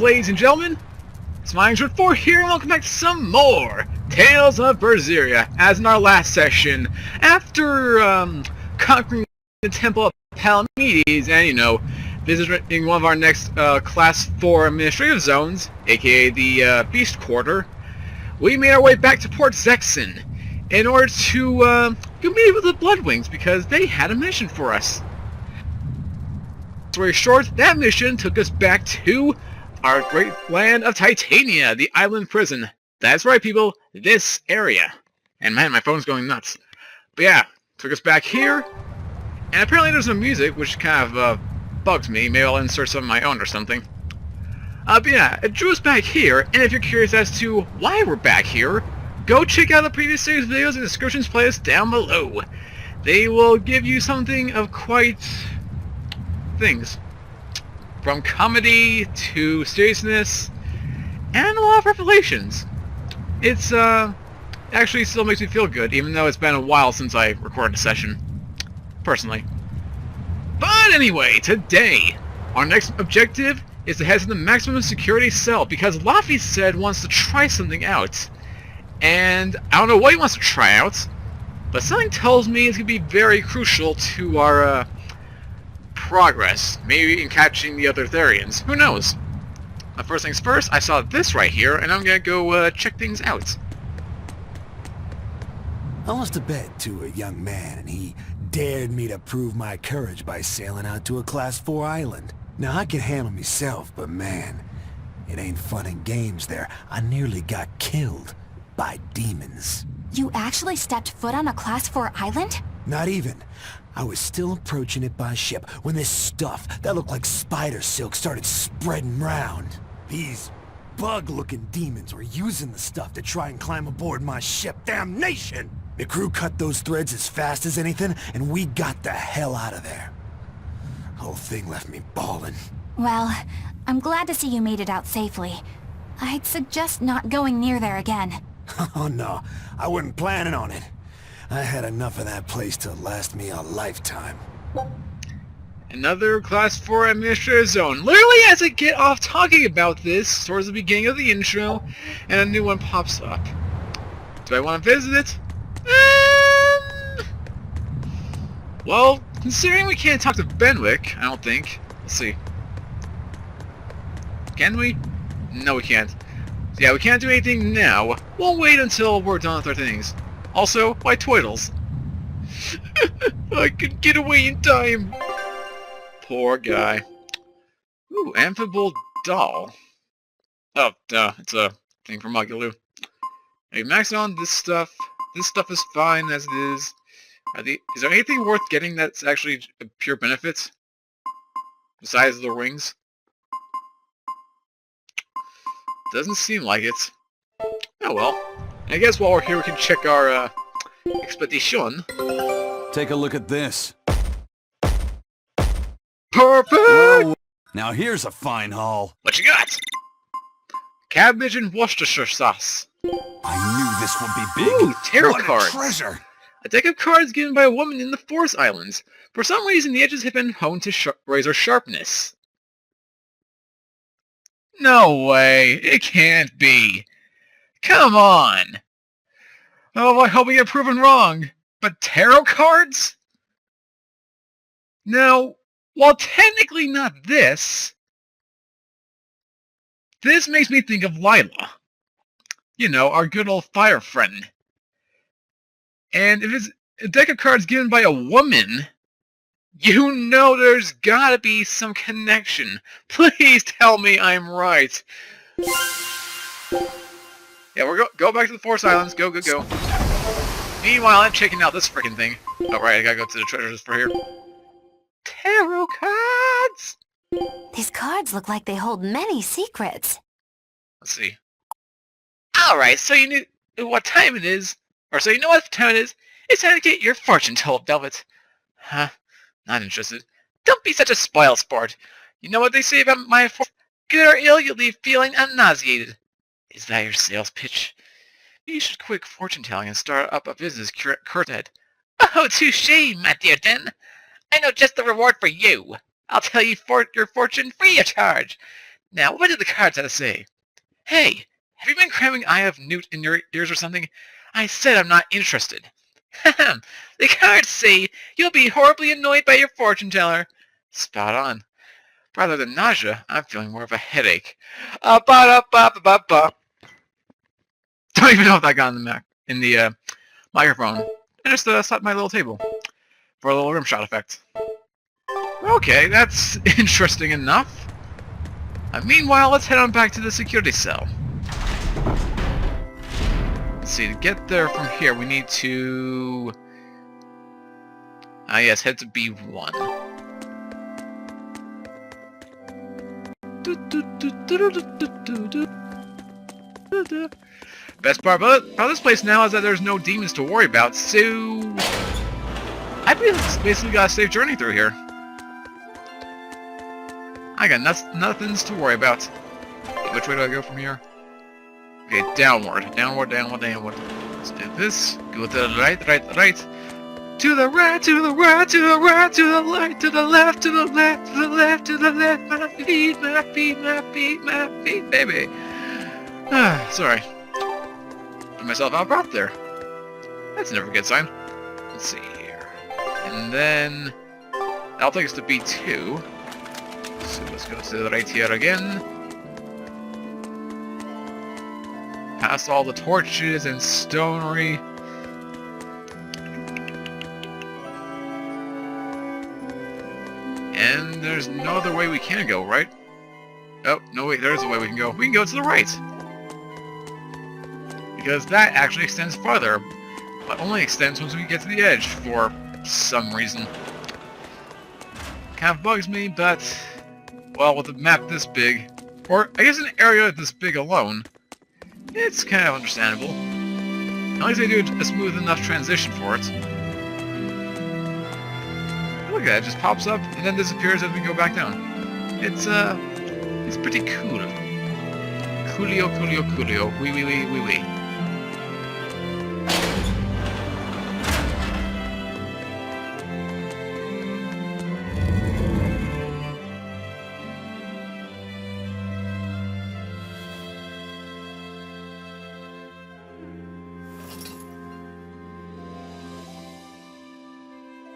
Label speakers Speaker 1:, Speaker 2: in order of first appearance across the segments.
Speaker 1: ladies and gentlemen, it's my name's 4 here, and welcome back to some more Tales of Berseria. As in our last session, after conquering the Temple of Palamedes and, visiting one of our next Class 4 administrative zones, aka the Beast Quarter, we made our way back to Port Zexon in order to go meet with the Bloodwings because they had a mission for us. Story short, that mission took us back to our great land of Titania, the island prison. That's right, people, this area. And man, my phone's going nuts. But yeah, took us back here, and apparently there's no music, which kind of bugs me. Maybe I'll insert some of my own or something. But yeah, it drew us back here, and if you're curious as to why we're back here, go check out the previous series videos in the descriptions playlist down below. They will give you something of quite things. From comedy to seriousness, and a lot of revelations. It's, actually still makes me feel good, even though it's been a while since I recorded a session. Personally. But anyway, today, our next objective is to head to the maximum security cell, because Laffy said wants to try something out. And I don't know what he wants to try out, but something tells me it's going to be very crucial to our, progress, maybe in catching the other Therians. Who knows? But first things first, I saw this right here, and I'm gonna go check things out.
Speaker 2: I lost a bet to a young man, and he dared me to prove my courage by sailing out to a Class 4 island. Now, I can handle myself, but man, it ain't fun and games there. I nearly got killed by demons.
Speaker 3: You actually stepped foot on a Class 4 island?
Speaker 2: Not even. I was still approaching it by ship when this stuff that looked like spider silk started spreading round. These bug-looking demons were using the stuff to try and climb aboard my ship. Damnation! The crew cut those threads as fast as anything, and we got the hell out of there. Whole thing left me bawling.
Speaker 3: Well, I'm glad to see you made it out safely. I'd suggest not going near there again.
Speaker 2: Oh no, I wasn't planning on it. I had enough of that place to last me a lifetime.
Speaker 1: Another Class 4 administrative zone. Literally as I get off talking about this, towards the beginning of the intro, and a new one pops up. Do I want to visit it? Well, considering we can't talk to Benwick, I don't think. Let's see. Can we? No, we can't. So yeah, we can't do anything now. We'll wait until we're done with our things. Also, why twiddles? I could get away in time. Poor guy. Ooh, amphibole doll. Oh, it's a thing from Magulu. Hey, max on this stuff. This stuff is fine as it is. Is there anything worth getting that's actually a pure benefit? Besides the wings? Doesn't seem like it. Oh well. I guess while we're here we can check our, expedition.
Speaker 4: Take a look at this.
Speaker 1: Perfect!
Speaker 4: Whoa. Now here's a fine haul.
Speaker 1: What you got? Cabbage and Worcestershire sauce.
Speaker 4: I knew this would be big.
Speaker 1: Ooh, tarot
Speaker 4: what
Speaker 1: cards.
Speaker 4: A treasure.
Speaker 1: A deck of cards given by a woman in the Forest Islands. For some reason, the edges have been honed to razor sharpness. No way. It can't be. Come on! Oh, I hope we get proven wrong. But tarot cards? Now, while technically not this makes me think of Lila. You know, our good old fire friend. And if it's a deck of cards given by a woman, you know there's gotta be some connection. Please tell me I'm right. Yeah, we're go back to the Forest Islands. Go. Meanwhile, I'm checking out this freaking thing. Oh, right, I gotta go to the treasures for here. Tarot cards!
Speaker 3: These cards look like they hold many secrets.
Speaker 1: Let's see. Alright, so you knew what time it is. Or so you know what time it is. It's time to get your fortune told, Velvet. Huh? Not interested. Don't be such a spoil sport. You know what they say about my fortune? Good or ill, you'll leave feeling unnauseated. Is that your sales pitch? You should quit fortune-telling and start up a business, Kurted. Oh, touché, my dear Den. I know just the reward for you. I'll tell you your fortune free of charge. Now, what did the cards have to say? Hey, have you been cramming Eye of Newt in your ears or something? I said I'm not interested. The cards say you'll be horribly annoyed by your fortune teller. Spot on. Rather than nausea, I'm feeling more of a headache. Ba-da-ba-ba-ba-ba. Don't even know if that got in the microphone. I just set my little table for a little rim shot effect. Okay, that's interesting enough. Meanwhile, let's head on back to the security cell. Let's see, to get there from here, we need to... yes, head to B1. Best part about this place now is that there's no demons to worry about, so... I basically got a safe journey through here. I got nothings to worry about. Which way do I go from here? Okay, downward. Downward, downward, downward. Let's do this. Go to the right, right, right. To the right, to the right, to the right, to the right, to the left, to the left, to the left, to the left. My feet, my feet, my feet, my feet, baby. Sorry. Put myself out breath there. That's never a good sign. Let's see here. And then... that'll take us to B2. So let's go to the right here again. Past all the torches and stonery. And there's no other way we can go, right? Oh, no wait, there's a way we can go. We can go to the right! Because that actually extends farther, but only extends once we get to the edge for some reason. Kind of bugs me, but... well, with a map this big, or I guess an area this big alone, it's kind of understandable. At least they do a smooth enough transition for it. Look at that, it just pops up and then disappears as we go back down. It's pretty cool. Coolio, coolio, coolio. Wee, wee, wee, wee, wee.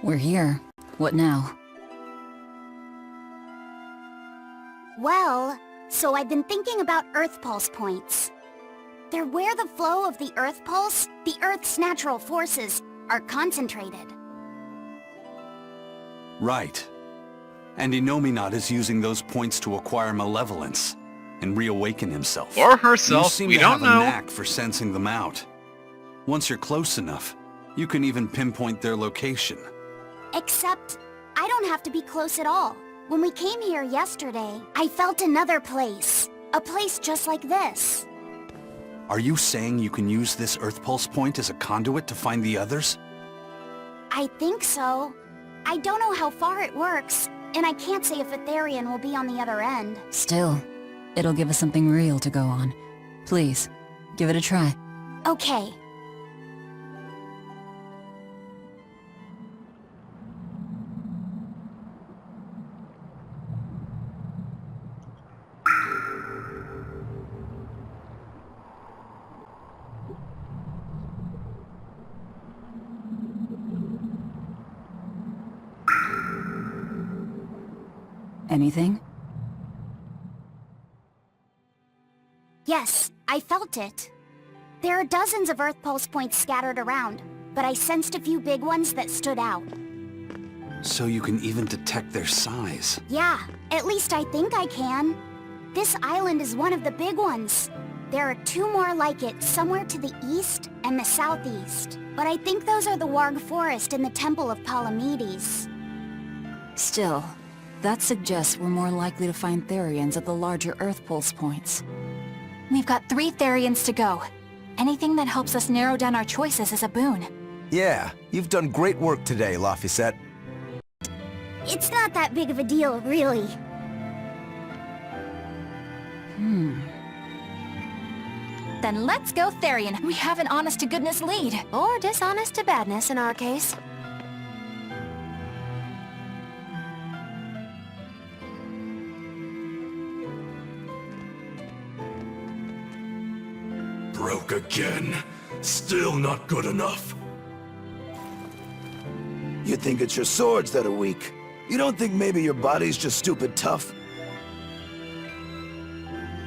Speaker 5: We're here. What now?
Speaker 3: Well, so I've been thinking about Earthpulse points. They're where the flow of the Earthpulse, the Earth's natural forces, are concentrated.
Speaker 4: Right. And Innominat is using those points to acquire malevolence and reawaken himself.
Speaker 1: Or herself,
Speaker 4: we
Speaker 1: don't
Speaker 4: have
Speaker 1: know.
Speaker 4: a knack for sensing them out. Once you're close enough, you can even pinpoint their location.
Speaker 3: Except, I don't have to be close at all. When we came here yesterday, I felt another place. A place just like this.
Speaker 4: Are you saying you can use this Earthpulse point as a conduit to find the others?
Speaker 3: I think so. I don't know how far it works, and I can't say if a Therian will be on the other end.
Speaker 5: Still, it'll give us something real to go on. Please, give it a try.
Speaker 3: Okay.
Speaker 5: Anything?
Speaker 3: Yes, I felt it. There are dozens of Earthpulse points scattered around, but I sensed a few big ones that stood out.
Speaker 4: So you can even detect their size.
Speaker 3: Yeah, at least I think I can. This island is one of the big ones. There are two more like it somewhere to the east and the southeast. But I think those are the Warg Forest and the Temple of Palamedes.
Speaker 5: Still, that suggests we're more likely to find Therians at the larger Earthpulse points.
Speaker 3: We've got 3 Therians to go. Anything that helps us narrow down our choices is a boon.
Speaker 6: Yeah, you've done great work today, Laphicet.
Speaker 3: It's not that big of a deal, really. Then let's go Therian. We have an honest-to-goodness lead. Or dishonest-to-badness in our case.
Speaker 7: broke again. Still not good enough.
Speaker 2: You think it's your swords that are weak? You don't think maybe your body's just stupid tough?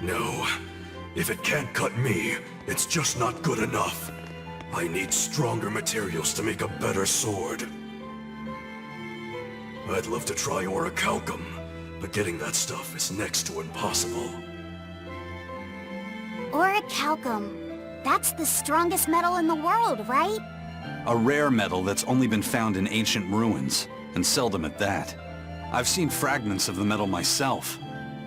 Speaker 7: No. If it can't cut me, it's just not good enough. I need stronger materials to make a better sword. I'd love to try orichalcum, but getting that stuff is next to impossible.
Speaker 3: Orichalcum. That's the strongest metal in the world, right?
Speaker 4: A rare metal that's only been found in ancient ruins, and seldom at that. I've seen fragments of the metal myself,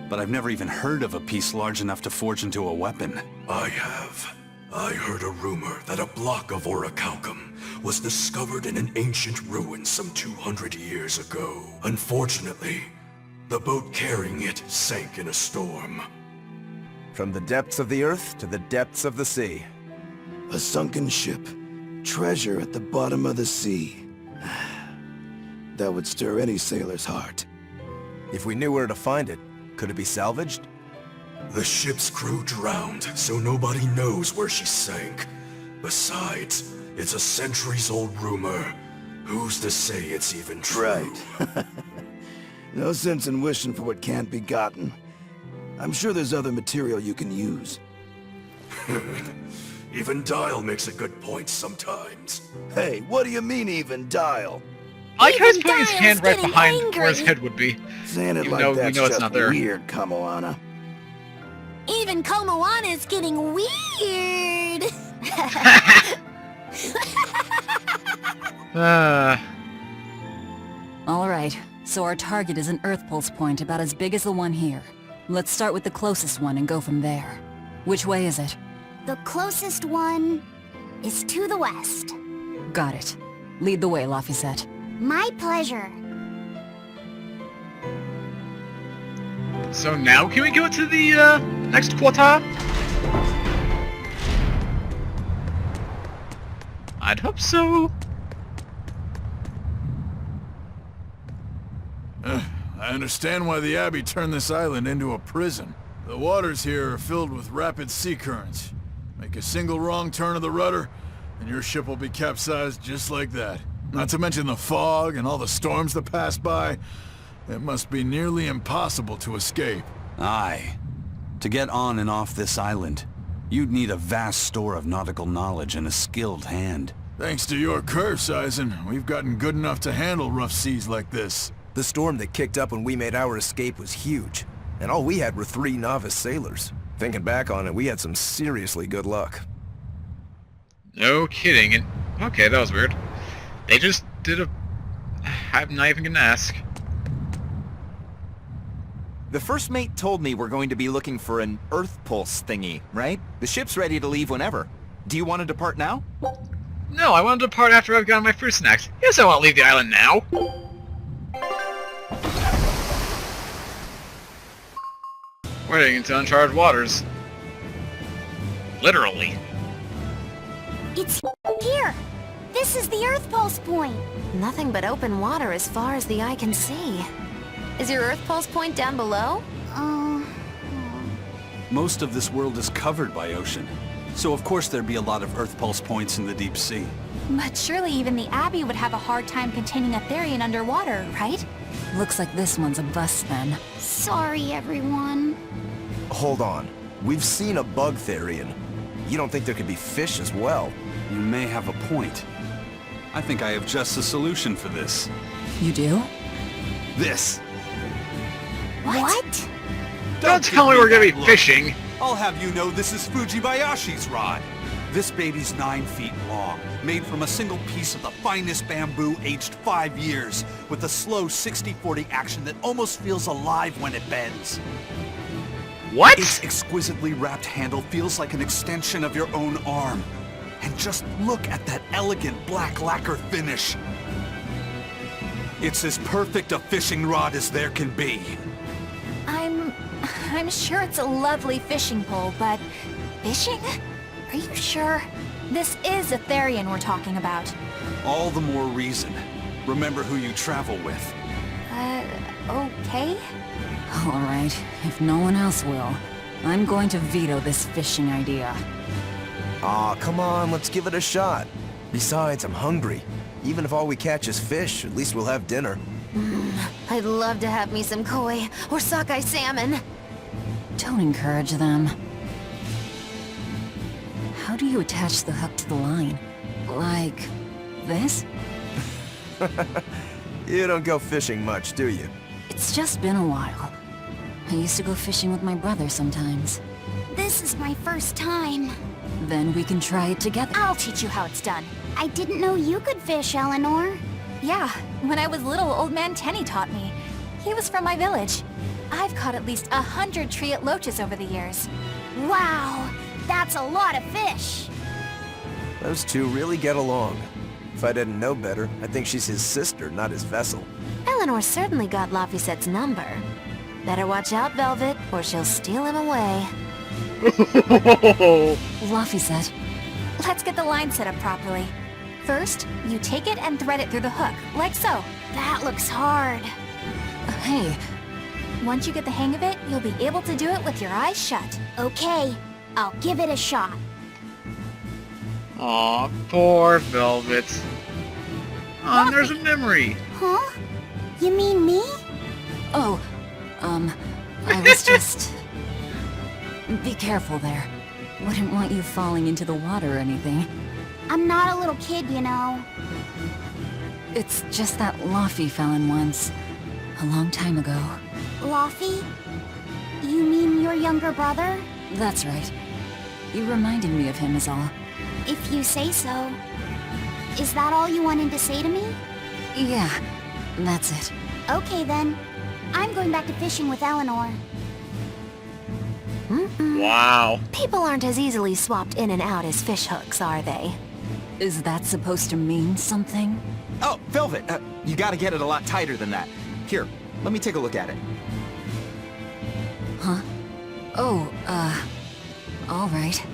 Speaker 4: but I've never even heard of a piece large enough to forge into a weapon.
Speaker 7: I have. I heard a rumor that a block of orichalcum was discovered in an ancient ruin some 200 years ago. Unfortunately, the boat carrying it sank in a storm.
Speaker 6: From the depths of the earth to the depths of the sea.
Speaker 2: A sunken ship. Treasure at the bottom of the sea. That would stir any sailor's heart.
Speaker 6: If we knew where to find it, could it be salvaged?
Speaker 7: The ship's crew drowned, so nobody knows where she sank. Besides, it's a centuries-old rumor. Who's to say it's even true?
Speaker 2: Right. No sense in wishing for what can't be gotten. I'm sure there's other material you can use.
Speaker 7: Even Dial makes a good point sometimes.
Speaker 2: Hey, what do you mean even Dial?
Speaker 1: I like how he's putting his
Speaker 3: Dial's
Speaker 1: hand right
Speaker 3: getting
Speaker 1: behind
Speaker 3: angry.
Speaker 1: where his head would be.
Speaker 2: Saying it
Speaker 1: Even
Speaker 2: like
Speaker 1: though we
Speaker 2: that's
Speaker 1: know it's
Speaker 2: just
Speaker 1: not there.
Speaker 2: weird, Kamoana.
Speaker 3: Even Komoana's getting weird.
Speaker 5: Alright, so our target is an Earthpulse point about as big as the one here. Let's start with the closest one and go from there. Which way is it?
Speaker 3: The closest one is to the west.
Speaker 5: Got it. Lead the way, Laphicet.
Speaker 3: My pleasure.
Speaker 1: So now can we go to the next quarter? I'd hope so.
Speaker 8: I understand why the Abbey turned this island into a prison. The waters here are filled with rapid sea currents. Make a single wrong turn of the rudder, and your ship will be capsized just like that. Not to mention the fog and all the storms that pass by. It must be nearly impossible to escape.
Speaker 4: Aye. To get on and off this island, you'd need a vast store of nautical knowledge and a skilled hand.
Speaker 8: Thanks to your curse, Eisen, we've gotten good enough to handle rough seas like this.
Speaker 6: The storm that kicked up when we made our escape was huge, and all we had were 3 novice sailors. Thinking back on it, we had some seriously good luck.
Speaker 1: No kidding. And okay, that was weird. They just did a... I'm not even gonna ask.
Speaker 9: The first mate told me we're going to be looking for an Earthpulse thingy, right? The ship's ready to leave whenever. Do you want to depart now?
Speaker 1: No, I want to depart after I've gotten my fruit snacks. Yes, I want to leave the island now. We're heading into uncharted waters. Literally.
Speaker 3: It's here. This is the Earthpulse point.
Speaker 10: Nothing but open water as far as the eye can see. Is your Earthpulse point down below?
Speaker 4: Most of this world is covered by ocean, so of course there'd be a lot of Earthpulse points in the deep sea.
Speaker 10: But surely even the Abbey would have a hard time containing a Therian underwater, right?
Speaker 5: Looks like this one's a bust then.
Speaker 3: Sorry, everyone.
Speaker 6: Hold on. We've seen a bug Therian. You don't think there could be fish as well?
Speaker 4: You may have a point. I think I have just the solution for this.
Speaker 5: You do?
Speaker 4: This!
Speaker 3: What?
Speaker 1: Don't tell me we're gonna be fishing.
Speaker 4: I'll have you know this is Fujibayashi's rod. This baby's 9 feet long, made from a single piece of the finest bamboo aged 5 years, with a slow 60-40 action that almost feels alive when it bends.
Speaker 1: What?
Speaker 4: Its exquisitely wrapped handle feels like an extension of your own arm. And just look at that elegant black lacquer finish. It's as perfect a fishing rod as there can be.
Speaker 10: I'm sure it's a lovely fishing pole, but... fishing? Are you sure? This is a Therian we're talking about.
Speaker 4: All the more reason. Remember who you travel with.
Speaker 10: Okay?
Speaker 5: Alright, if no one else will, I'm going to veto this fishing idea.
Speaker 6: Aw, come on, let's give it a shot. Besides, I'm hungry. Even if all we catch is fish, at least we'll have dinner.
Speaker 10: I'd love to have me some koi or sockeye salmon.
Speaker 5: Don't encourage them. How do you attach the hook to the line? Like... this?
Speaker 6: You don't go fishing much, do you?
Speaker 5: It's just been a while. I used to go fishing with my brother sometimes.
Speaker 3: This is my first time.
Speaker 5: Then we can try it together.
Speaker 10: I'll teach you how it's done.
Speaker 3: I didn't know you could fish, Eleanor.
Speaker 10: Yeah, when I was little, Old Man Tenny taught me. He was from my village. I've caught at least 100 treat loaches over the years.
Speaker 3: Wow, that's a lot of fish.
Speaker 6: Those two really get along. If I didn't know better, I'd think she's his sister, not his vessel.
Speaker 10: Eleanor certainly got Laphicette's number. Better watch out, Velvet, or she'll steal him away.
Speaker 5: Laphicette.
Speaker 10: Let's get the line set up properly. First, you take it and thread it through the hook, like so.
Speaker 3: That looks hard.
Speaker 5: Hey,
Speaker 10: Once you get the hang of it, you'll be able to do it with your eyes shut.
Speaker 3: Okay, I'll give it a shot.
Speaker 1: Aw, poor Velvet. Aw, and there's a memory.
Speaker 3: Huh? You mean me?
Speaker 5: oh, I was just... Be careful there. Wouldn't want you falling into the water or anything.
Speaker 3: I'm not a little kid, you know.
Speaker 5: It's just that Laffy fell in once. A long time ago.
Speaker 3: Laffy? You mean your younger brother?
Speaker 5: That's right. You reminded me of him is all.
Speaker 3: If you say so. Is that all you wanted to say to me?
Speaker 5: Yeah, that's it.
Speaker 3: Okay then. I'm going back to fishing with Eleanor.
Speaker 1: Wow.
Speaker 10: People aren't as easily swapped in and out as fish hooks, are they?
Speaker 5: Is that supposed to mean something?
Speaker 9: Oh, Velvet, you gotta get it a lot tighter than that. Here, let me take a look at it.
Speaker 5: Huh? Oh, all right.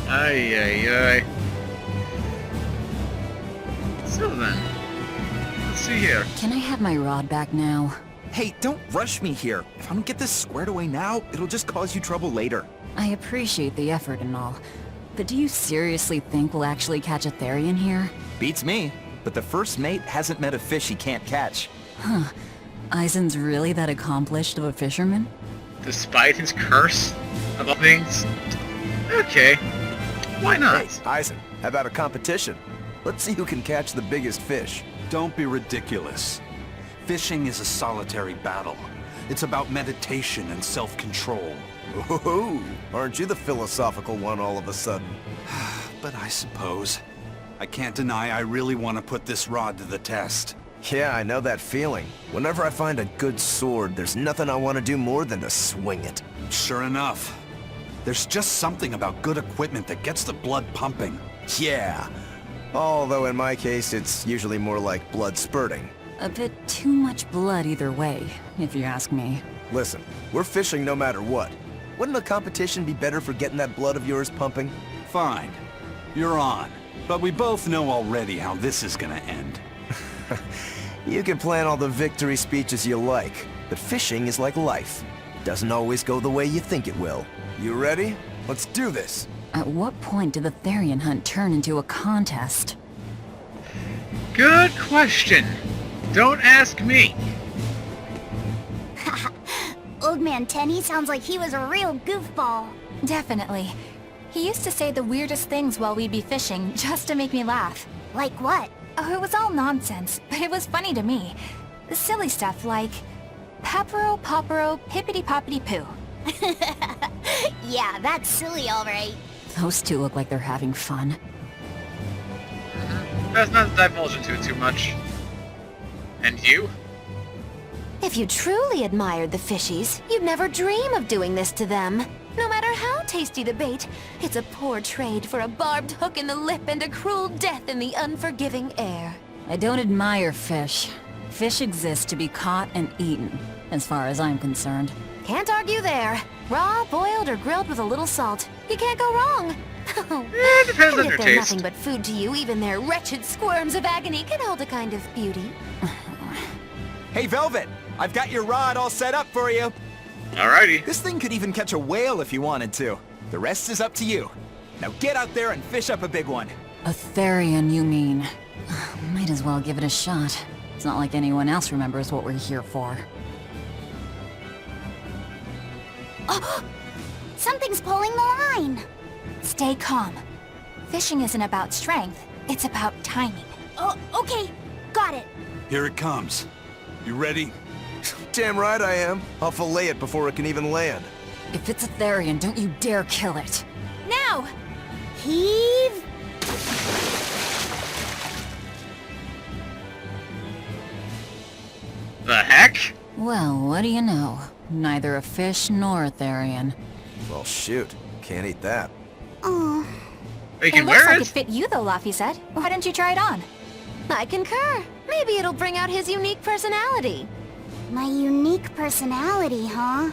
Speaker 1: Ay, ay, ay. So then, let's see here.
Speaker 5: Can I have my rod back now?
Speaker 9: Hey, don't rush me here. If I don't get this squared away now, it'll just cause you trouble later.
Speaker 5: I appreciate the effort and all, but do you seriously think we'll actually catch a Therian here?
Speaker 9: Beats me, but the first mate hasn't met a fish he can't catch.
Speaker 5: Huh. Eisen's really that accomplished of a fisherman?
Speaker 1: Despite his curse of all things. Okay. Why not?
Speaker 6: Hey, Eisen, how about a competition? Let's see who can catch the biggest fish.
Speaker 4: Don't be ridiculous. Fishing is a solitary battle. It's about meditation and self-control.
Speaker 6: Ooh, aren't you the philosophical one all of a sudden?
Speaker 4: But I suppose. I can't deny I really want to put this rod to the test.
Speaker 6: Yeah, I know that feeling. Whenever I find a good sword, there's nothing I want to do more than to swing it.
Speaker 4: Sure enough. There's just something about good equipment that gets the blood pumping.
Speaker 6: Yeah. Although in my case, it's usually more like blood spurting.
Speaker 5: A bit too much blood either way, if you ask me.
Speaker 6: Listen, we're fishing no matter what. Wouldn't a competition be better for getting that blood of yours pumping?
Speaker 4: Fine. You're on. But we both know already how this is gonna end.
Speaker 6: You can plan all the victory speeches you like, but fishing is like life. Doesn't always go the way you think it will. You ready? Let's do this!
Speaker 5: At what point did the Therian hunt turn into a contest?
Speaker 1: Good question. Don't ask me.
Speaker 3: Old Man Tenny sounds like he was a real goofball.
Speaker 10: Definitely. He used to say the weirdest things while we'd be fishing, just to make me laugh.
Speaker 3: Like what?
Speaker 10: Oh, it was all nonsense, but it was funny to me. Silly stuff like... Papero, popero, pippity-poppity-poo.
Speaker 3: Yeah, that's silly alright.
Speaker 5: Those two look like they're having fun.
Speaker 1: Let's not divulge into it too much. And you?
Speaker 10: If you truly admired the fishies, you'd never dream of doing this to them. No matter how tasty the bait, it's a poor trade for a barbed hook in the lip and a cruel death in the unforgiving air.
Speaker 5: I don't admire fish. Fish exist to be caught and eaten, as far as I'm concerned.
Speaker 10: Can't argue there. Raw, boiled, or grilled with a little salt. You can't go wrong.
Speaker 1: It depends on
Speaker 10: And
Speaker 1: your
Speaker 10: if they're
Speaker 1: taste.
Speaker 10: nothing but food to you, even their wretched squirms of agony can hold a kind of beauty.
Speaker 9: Hey, Velvet! I've got your rod all set up for you!
Speaker 1: Alrighty.
Speaker 9: This thing could even catch a whale if you wanted to. The rest is up to you. Now get out there and fish up a big one.
Speaker 5: A Therian, you mean? Might as well give it a shot. It's not like anyone else remembers what we're here for.
Speaker 3: Oh, something's pulling the line.
Speaker 11: Stay calm. Fishing isn't about strength, it's about timing.
Speaker 3: Oh, okay. Got it.
Speaker 4: Here it comes. You ready?
Speaker 6: Damn right I am. I'll fillet it before it can even land.
Speaker 5: If it's a Therian, don't you dare kill it.
Speaker 11: Now!
Speaker 3: Heave.
Speaker 1: The heck?
Speaker 5: Well, what do you know? Neither a fish nor a Therian.
Speaker 6: Well, shoot. Can't eat that.
Speaker 3: Oh,
Speaker 1: They
Speaker 11: It
Speaker 1: can
Speaker 11: looks
Speaker 1: wear
Speaker 11: like
Speaker 1: it?
Speaker 11: it fit you though, Laphicet. Why don't you try it on?
Speaker 10: I concur. Maybe it'll bring out his unique personality.
Speaker 3: my unique personality, huh?